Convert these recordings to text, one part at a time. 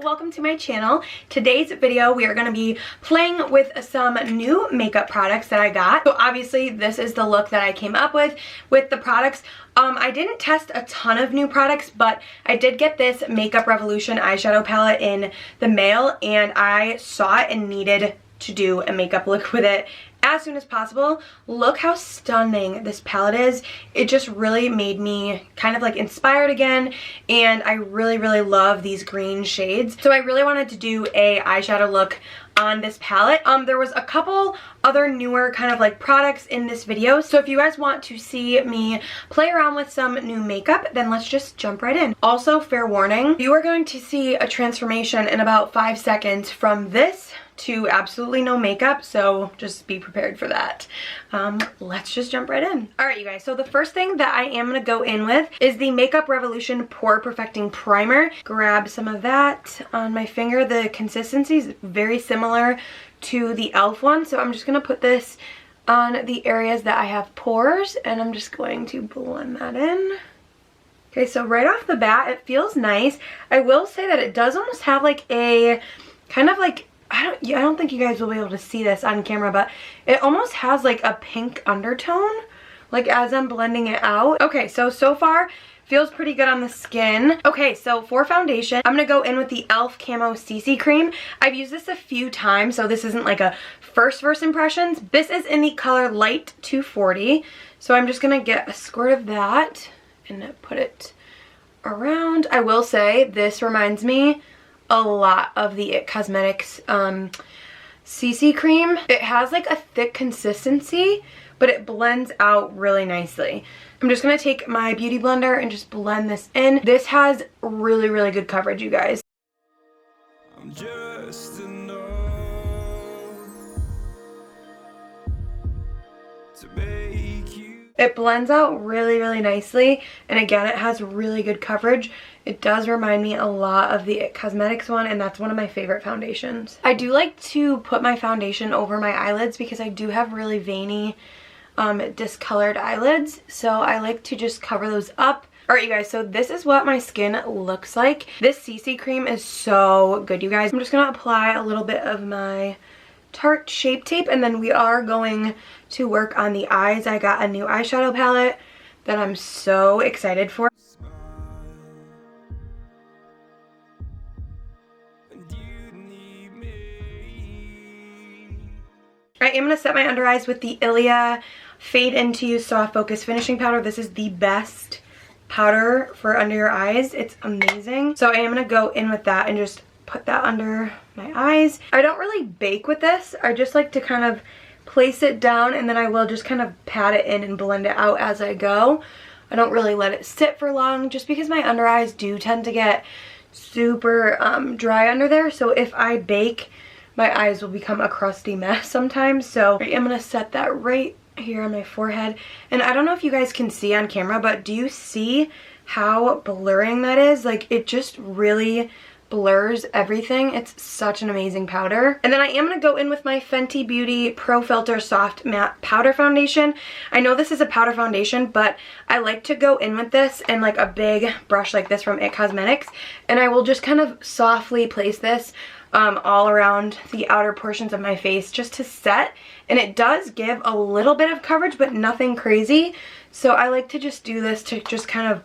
Welcome to my channel. Today's video we are going to be playing with some new makeup products that I got. So obviously this is the look that I came up with the products. I didn't test a ton of new products, but I did get this Makeup Revolution eyeshadow palette in the mail and I saw it and needed to do a makeup look with it as soon as possible. Look how stunning this palette is. It just really made me kind of like inspired again, and I really love these green shades. So I really wanted to do a eyeshadow look on this palette. There was a couple other newer kind of like products in this video, so if you guys want to see me play around with some new makeup, then let's just jump right in. Also, fair warning, you are going to see a transformation in about 5 seconds from this to absolutely no makeup, so just be prepared for that. Let's just jump right in. Alright you guys, so the first thing that I am going to go in with is the Makeup Revolution Pore Perfecting Primer. Grab some of that on my finger. The consistency is very similar to the e.l.f. one, so I'm just going to put this on the areas that I have pores, and I'm just going to blend that in. Okay, so right off the bat, it feels nice. I will say that it does almost have like a kind of like, I don't think you guys will be able to see this on camera, but it almost has like a pink undertone, like as I'm blending it out. Okay, so far feels pretty good on the skin. Okay, so for foundation, I'm gonna go in with the e.l.f. Camo CC Cream. I've used this a few times, so this isn't like a first impressions. This is in the color Light 240, so I'm just gonna get a squirt of that and put it around. I will say this reminds me a lot of the IT Cosmetics CC cream. It has like a thick consistency, but it blends out really nicely. I'm just gonna take my beauty blender and just blend this in. This has really good coverage, you guys. I'm just It blends out really nicely, and again, it has really good coverage. It does remind me a lot of the IT Cosmetics one, and that's one of my favorite foundations. I do like to put my foundation over my eyelids because I do have really veiny, discolored eyelids, so I like to just cover those up. Alright you guys, so this is what my skin looks like. This CC cream is so good, you guys. I'm just going to apply a little bit of my Tarte Shape Tape, and then we are going to work on the eyes. I got a new eyeshadow palette that I'm so excited for. I am going to set my under eyes with the Ilia Fade Into You Soft Focus Finishing Powder. This is the best powder for under your eyes. It's amazing. So I am going to go in with that and just put that under my eyes. I don't really bake with this. I just like to kind of place it down, and then I will just kind of pat it in and blend it out as I go. I don't really let it sit for long just because my under eyes do tend to get super dry under there. So if I bake, my eyes will become a crusty mess sometimes. So I'm going to set that right here on my forehead. And I don't know if you guys can see on camera, but do you see how blurring that is? Like, it just really blurs everything. It's such an amazing powder. And then I am going to go in with my Fenty Beauty Pro Filter Soft Matte Powder Foundation. I know this is a powder foundation, but I like to go in with this and like a big brush like this from IT Cosmetics, and I will just kind of softly place this all around the outer portions of my face just to set, and it does give a little bit of coverage but nothing crazy. So I like to just do this to just kind of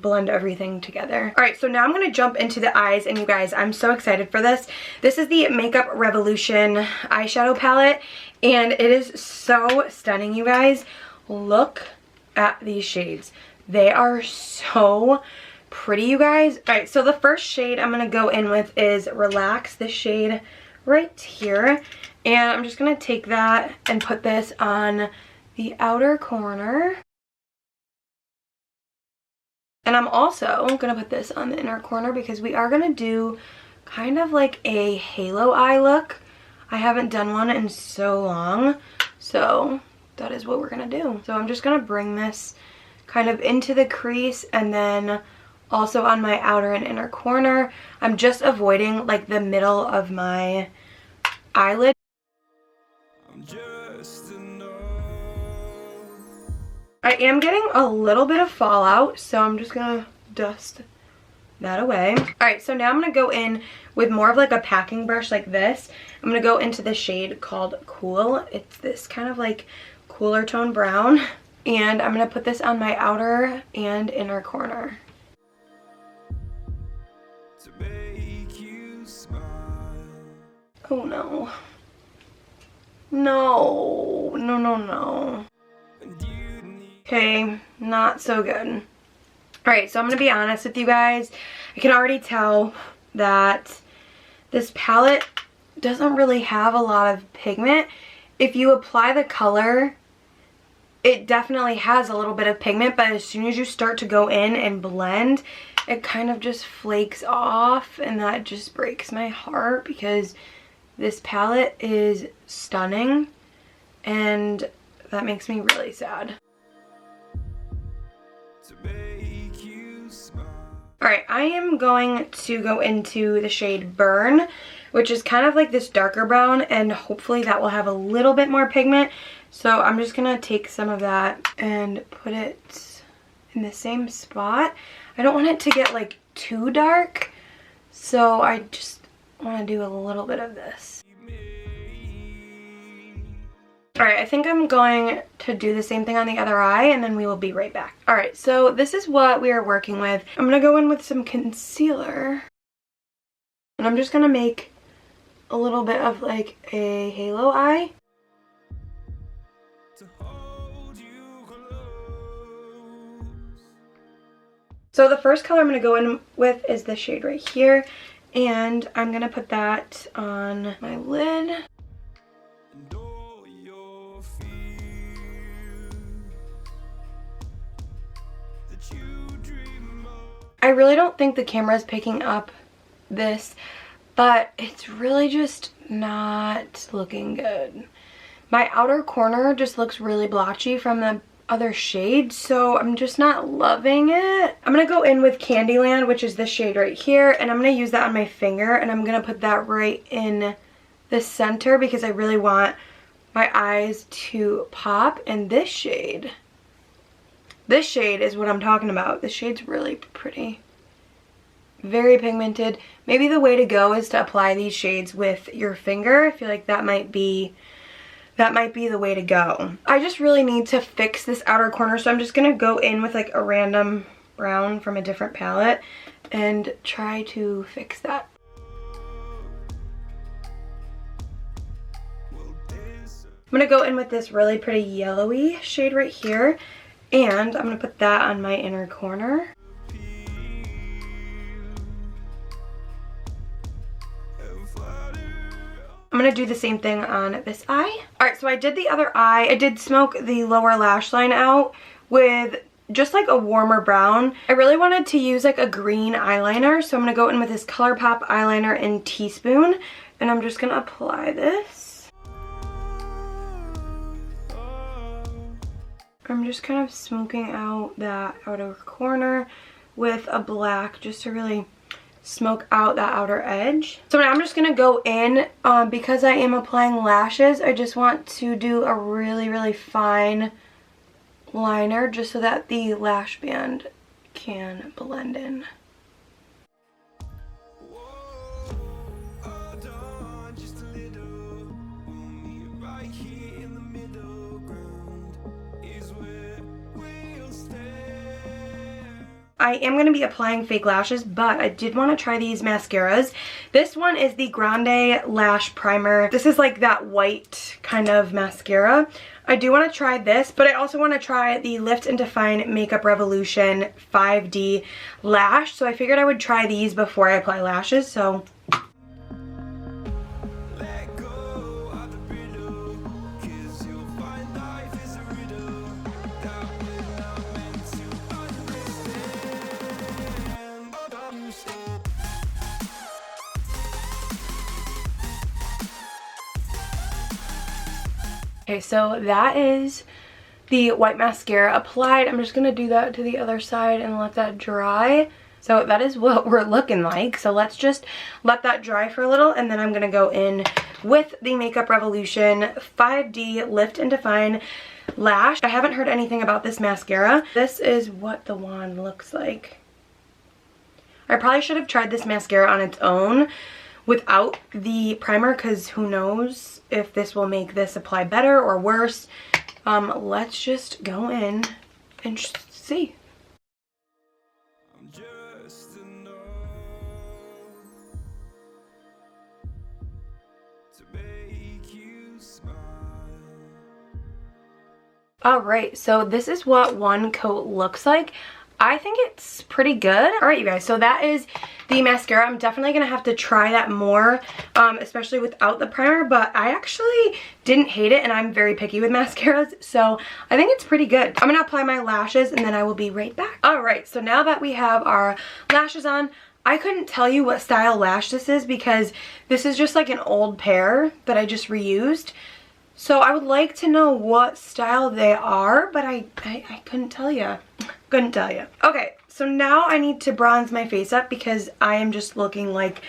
blend everything together. Alright, so now I'm going to jump into the eyes, and you guys, I'm so excited for this. This is the Makeup Revolution eyeshadow palette, and it is so stunning, you guys. Look at these shades. They are so pretty, you guys. Alright, so the first shade I'm going to go in with is Relax, this shade right here. And I'm just going to take that and put this on the outer corner. And I'm also going to put this on the inner corner because we are going to do kind of like a halo eye look. I haven't done one in so long, so that is what we're going to do. So I'm just going to bring this kind of into the crease, and then also on my outer and inner corner. I'm just avoiding like the middle of my eyelid. I am getting a little bit of fallout, so I'm just gonna dust that away. All right, so now I'm gonna go in with more of like a packing brush like this. I'm gonna go into the shade called Cool. It's this kind of like cooler tone brown. And I'm gonna put this on my outer and inner corner. To make you smile. Oh no. No, no, no, no. Okay, not so good. Alright, so I'm gonna be honest with you guys. I can already tell that this palette doesn't really have a lot of pigment. If you apply the color, it definitely has a little bit of pigment, but as soon as you start to go in and blend, it kind of just flakes off, and that just breaks my heart because this palette is stunning and that makes me really sad. Alright, I am going to go into the shade Burn, which is kind of like this darker brown, and hopefully that will have a little bit more pigment. So I'm just going to take some of that and put it in the same spot. I don't want it to get like too dark, so I just want to do a little bit of this. Alright, I think I'm going to do the same thing on the other eye, and then we will be right back. Alright, so this is what we are working with. I'm going to go in with some concealer, and I'm just going to make a little bit of like a halo eye. So the first color I'm going to go in with is this shade right here, and I'm going to put that on my lid. I really don't think the camera is picking up this, but it's really just not looking good. My outer corner just looks really blotchy from the other shade, so I'm just not loving it. I'm gonna go in with Candyland, which is this shade right here, and I'm gonna use that on my finger, and I'm gonna put that right in the center because I really want my eyes to pop. And this shade is what I'm talking about. This shade's really pretty. Very pigmented. Maybe the way to go is to apply these shades with your finger. I feel like that might be the way to go. I just really need to fix this outer corner, so I'm just gonna go in with like a random brown from a different palette and try to fix that. I'm gonna go in with this really pretty yellowy shade right here, and I'm gonna put that on my inner corner. I'm gonna do the same thing on this eye. Alright, so I did the other eye. I did smoke the lower lash line out with just like a warmer brown. I really wanted to use like a green eyeliner, so I'm gonna go in with this ColourPop eyeliner in Teaspoon, and I'm just gonna apply this. I'm just kind of smoking out that outer corner with a black just to really smoke out that outer edge. So now I'm just gonna go in, because I am applying lashes, I just want to do a really, really fine liner just so that the lash band can blend in. I am going to be applying fake lashes, but I did want to try these mascaras. This one is the Grande Lash Primer. This is like that white kind of mascara. I do want to try this, but I also want to try the Lift and Define Makeup Revolution 5D Lash. So I figured I would try these before I apply lashes, so... Okay, so that is the white mascara applied. I'm just gonna do that to the other side and let that dry. So that is what we're looking like. So let's just let that dry for a little, and then I'm gonna go in with the Makeup Revolution 5D Lift and Define Lash. I haven't heard anything about this mascara. This is what the wand looks like. I probably should have tried this mascara on its own without the primer, because who knows if this will make this apply better or worse. Let's just go in and see. I'm just enough to make you smile. Alright, so this is what one coat looks like. I think it's pretty good. Alright, you guys, so that is the mascara. I'm definitely going to have to try that more, especially without the primer, but I actually didn't hate it, and I'm very picky with mascaras, so I think it's pretty good. I'm going to apply my lashes, and then I will be right back. Alright, so now that we have our lashes on, I couldn't tell you what style lash this is because this is just like an old pair that I just reused. So I would like to know what style they are, but I couldn't tell you. Couldn't tell you. Okay, so now I need to bronze my face up because I am just looking like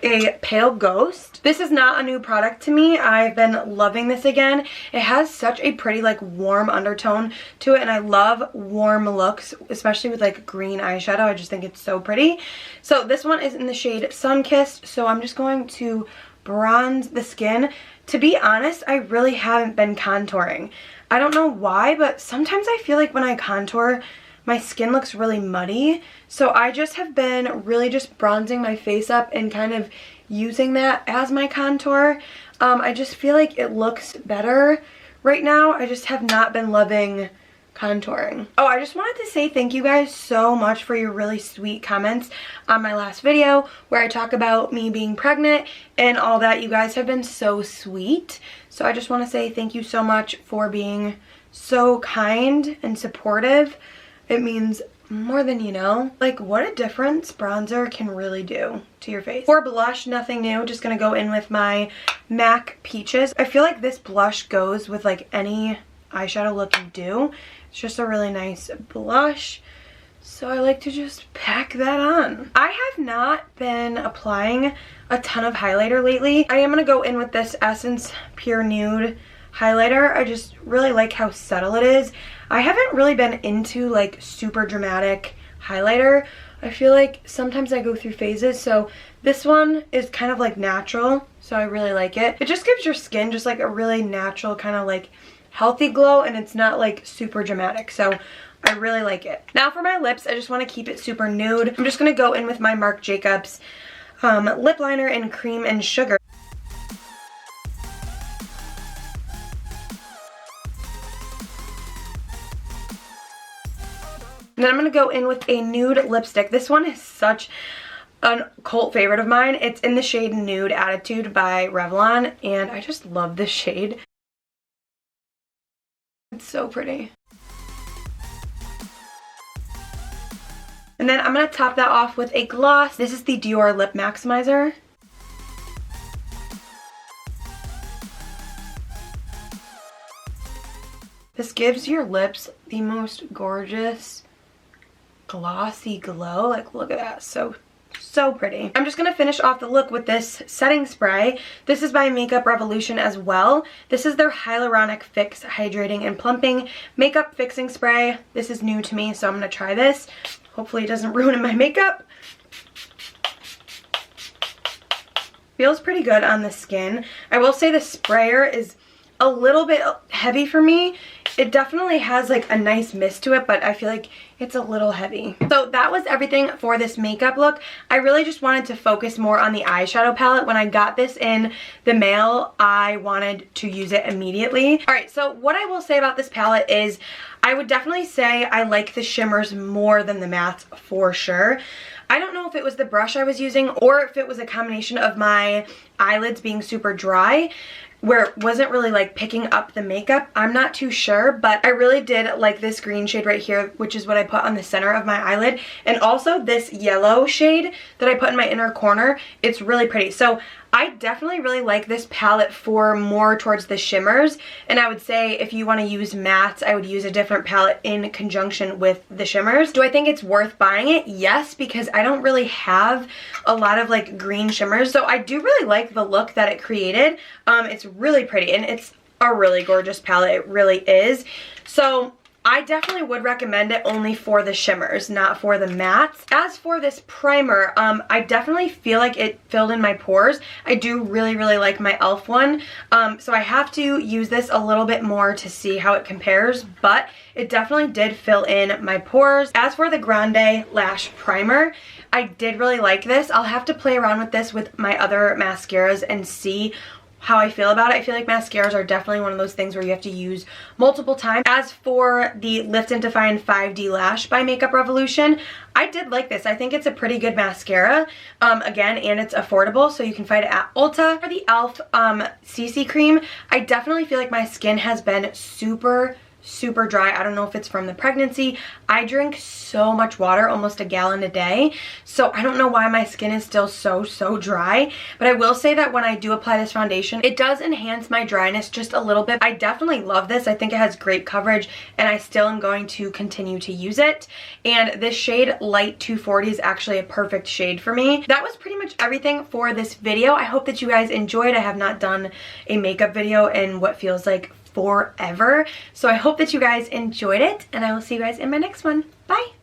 a pale ghost. This is not a new product to me. I've been loving this again. It has such a pretty like warm undertone to it, and I love warm looks, especially with like green eyeshadow. I just think it's so pretty. So this one is in the shade Sunkissed, so I'm just going to bronze the skin. To be honest, I really haven't been contouring. I don't know why, but sometimes I feel like when I contour, my skin looks really muddy. So I just have been really just bronzing my face up and kind of using that as my contour. I just feel like it looks better right now. I just have not been loving contouring. Oh, I just wanted to say thank you guys so much for your really sweet comments on my last video where I talk about me being pregnant and all that. You guys have been so sweet. So I just want to say thank you so much for being so kind and supportive. It means more than you know. Like, what a difference bronzer can really do to your face. For blush, nothing new. Just gonna go in with my MAC Peaches. I feel like this blush goes with like any eyeshadow look you do. It's just a really nice blush, so I like to just pack that on. I have not been applying a ton of highlighter lately. I am going to go in with this Essence Pure Nude highlighter. I just really like how subtle it is. I haven't really been into like super dramatic highlighter. I feel like sometimes I go through phases, so this one is kind of like natural, so I really like it. It just gives your skin just like a really natural kind of like healthy glow, and it's not like super dramatic, so I really like it. Now for my lips, I just want to keep it super nude. I'm just going to go in with my Marc Jacobs lip liner in Cream and Sugar. And then I'm going to go in with a nude lipstick. This one is such a cult favorite of mine. It's in the shade Nude Attitude by Revlon, and I just love this shade. It's so pretty. And then I'm going to top that off with a gloss. This is the Dior Lip Maximizer. This gives your lips the most gorgeous glossy glow. Like, look at that. So pretty. I'm just going to finish off the look with this setting spray. This is by Makeup Revolution as well. This is their Hyaluronic Fix Hydrating and Plumping Makeup Fixing Spray. This is new to me, so I'm going to try this. Hopefully it doesn't ruin my makeup. Feels pretty good on the skin. I will say the sprayer is a little bit heavy for me. It definitely has like a nice mist to it, but I feel like it's a little heavy. So that was everything for this makeup look. I really just wanted to focus more on the eyeshadow palette. When I got this in the mail, I wanted to use it immediately. Alright, so what I will say about this palette is I would definitely say I like the shimmers more than the mattes for sure. I don't know if it was the brush I was using or if it was a combination of my eyelids being super dry, where it wasn't really like picking up the makeup. I'm not too sure, but I really did like this green shade right here, which is what I put on the center of my eyelid, and also this yellow shade that I put in my inner corner. It's really pretty. So I definitely really like this palette for more towards the shimmers, and I would say if you want to use mattes, I would use a different palette in conjunction with the shimmers. Do I think it's worth buying it? Yes, because I don't really have a lot of like green shimmers, so I do really like the look that it created. It's really pretty, and it's a really gorgeous palette. It really is. So I definitely would recommend it only for the shimmers, not for the mattes. As for this primer, I definitely feel like it filled in my pores. I do really, really like my e.l.f. one, so I have to use this a little bit more to see how it compares, but it definitely did fill in my pores. As for the Grande Lash Primer, I did really like this. I'll have to play around with this with my other mascaras and see how I feel about it. I feel like mascaras are definitely one of those things where you have to use multiple times. As for the Lift and Define 5D Lash by Makeup Revolution, I did like this. I think it's a pretty good mascara, again, and it's affordable, so you can find it at Ulta. For the e.l.f. CC Cream, I definitely feel like my skin has been super dry. I don't know if it's from the pregnancy. I drink so much water, almost a gallon a day, so I don't know why my skin is still so dry, but I will say that when I do apply this foundation, it does enhance my dryness just a little bit. I definitely love this. I think it has great coverage, and I still am going to continue to use it, and this shade Light 240 is actually a perfect shade for me. That was pretty much everything for this video. I hope that you guys enjoyed. I have not done a makeup video in what feels like forever, so I hope that you guys enjoyed it, and I will see you guys in my next one. Bye!